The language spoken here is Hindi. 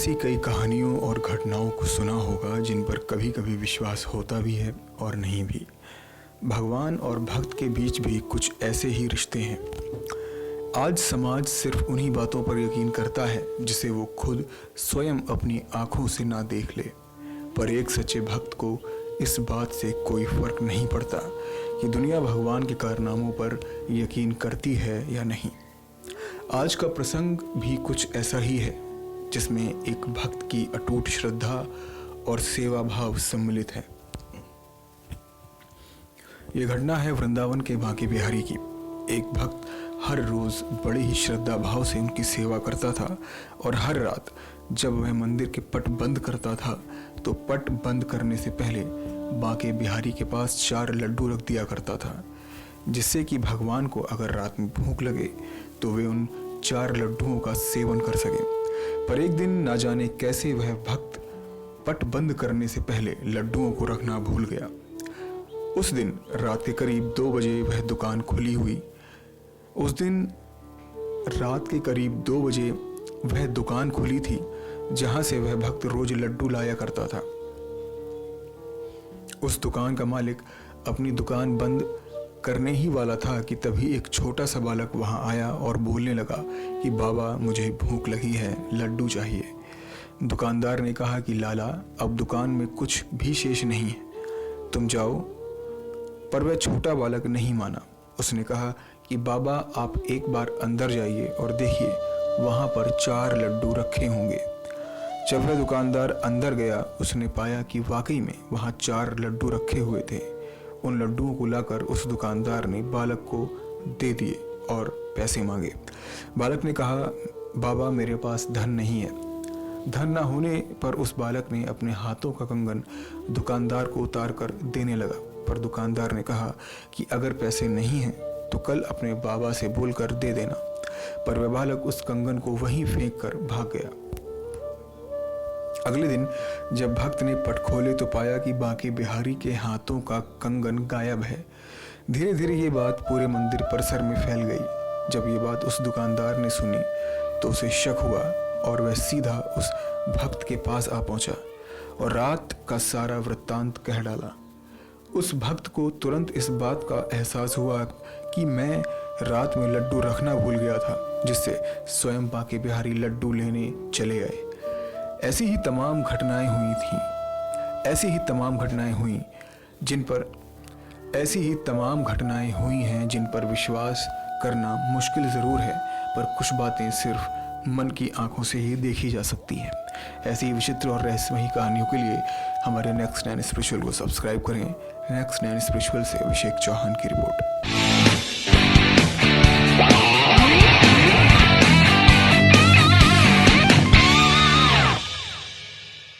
ऐसी कई कहानियों और घटनाओं को सुना होगा जिन पर कभी कभी विश्वास होता भी है और नहीं भी। भगवान और भक्त के बीच भी कुछ ऐसे ही रिश्ते हैं। आज समाज सिर्फ उन्हीं बातों पर यकीन करता है जिसे वो खुद स्वयं अपनी आंखों से ना देख ले। पर एक सच्चे भक्त को इस बात से कोई फर्क नहीं पड़ता कि दुनिया भगवान के कारनामों पर यकीन करती है या नहीं। आज का प्रसंग भी कुछ ऐसा ही है जिसमें एक भक्त की अटूट श्रद्धा और सेवा भाव सम्मिलित है। यह घटना है वृंदावन के बांके बिहारी की। एक भक्त हर रोज बड़े ही श्रद्धा भाव से उनकी सेवा करता था और हर रात जब वह मंदिर के पट बंद करता था तो पट बंद करने से पहले बांके बिहारी के पास 4 लड्डू रख दिया करता था, जिससे कि भगवान को अगर रात में भूख लगे तो वे उन 4 लड्डुओं का सेवन कर सके। पर एक दिन ना जाने कैसे वह भक्त पट बंद करने से पहले लड्डुओं को रखना भूल गया। उस दिन रात के करीब 2 बजे वह दुकान खुली हुई। उस दिन रात के करीब 2 बजे वह दुकान खुली थी जहां से वह भक्त रोज लड्डू लाया करता था। उस दुकान का मालिक अपनी दुकान बंद करने ही वाला था कि तभी एक छोटा सा बालक वहां आया और बोलने लगा कि बाबा मुझे भूख लगी है, लड्डू चाहिए। दुकानदार ने कहा कि लाला अब दुकान में कुछ भी शेष नहीं है, तुम जाओ। पर वह छोटा बालक नहीं माना। उसने कहा कि बाबा आप एक बार अंदर जाइए और देखिए वहां पर 4 लड्डू रखे होंगे। जब वह दुकानदार अंदर गया उसने पाया कि वाकई में वहां 4 लड्डू रखे हुए थे। उन लड्डुओं को लाकर उस दुकानदार ने बालक को दे दिए और पैसे मांगे। बालक ने कहा बाबा मेरे पास धन नहीं है। धन न होने पर उस बालक ने अपने हाथों का कंगन दुकानदार को उतार कर देने लगा। पर दुकानदार ने कहा कि अगर पैसे नहीं हैं तो कल अपने बाबा से बोलकर दे देना। पर वह बालक उस कंगन को वहीं फेंक कर भाग गया। अगले दिन जब भक्त ने पट खोले तो पाया कि बांके बिहारी के हाथों का कंगन गायब है। धीरे धीरे ये बात पूरे मंदिर परिसर में फैल गई। जब ये बात उस दुकानदार ने सुनी तो उसे शक हुआ और वह सीधा उस भक्त के पास आ पहुंचा और रात का सारा वृत्तांत कह डाला। उस भक्त को तुरंत इस बात का एहसास हुआ कि मैं रात में लड्डू रखना भूल गया था, जिससे स्वयं बांके बिहारी लड्डू लेने चले गए। ऐसी ही तमाम घटनाएं हुई हैं जिन पर विश्वास करना मुश्किल ज़रूर है, पर कुछ बातें सिर्फ मन की आंखों से ही देखी जा सकती हैं। ऐसी विचित्र और रहस्यमयी कहानियों के लिए हमारे नेक्स्ट 9 स्पिरिचुअल को सब्सक्राइब करें। नेक्स्ट 9 स्पिरिचुअल से अभिषेक चौहान की रिपोर्ट।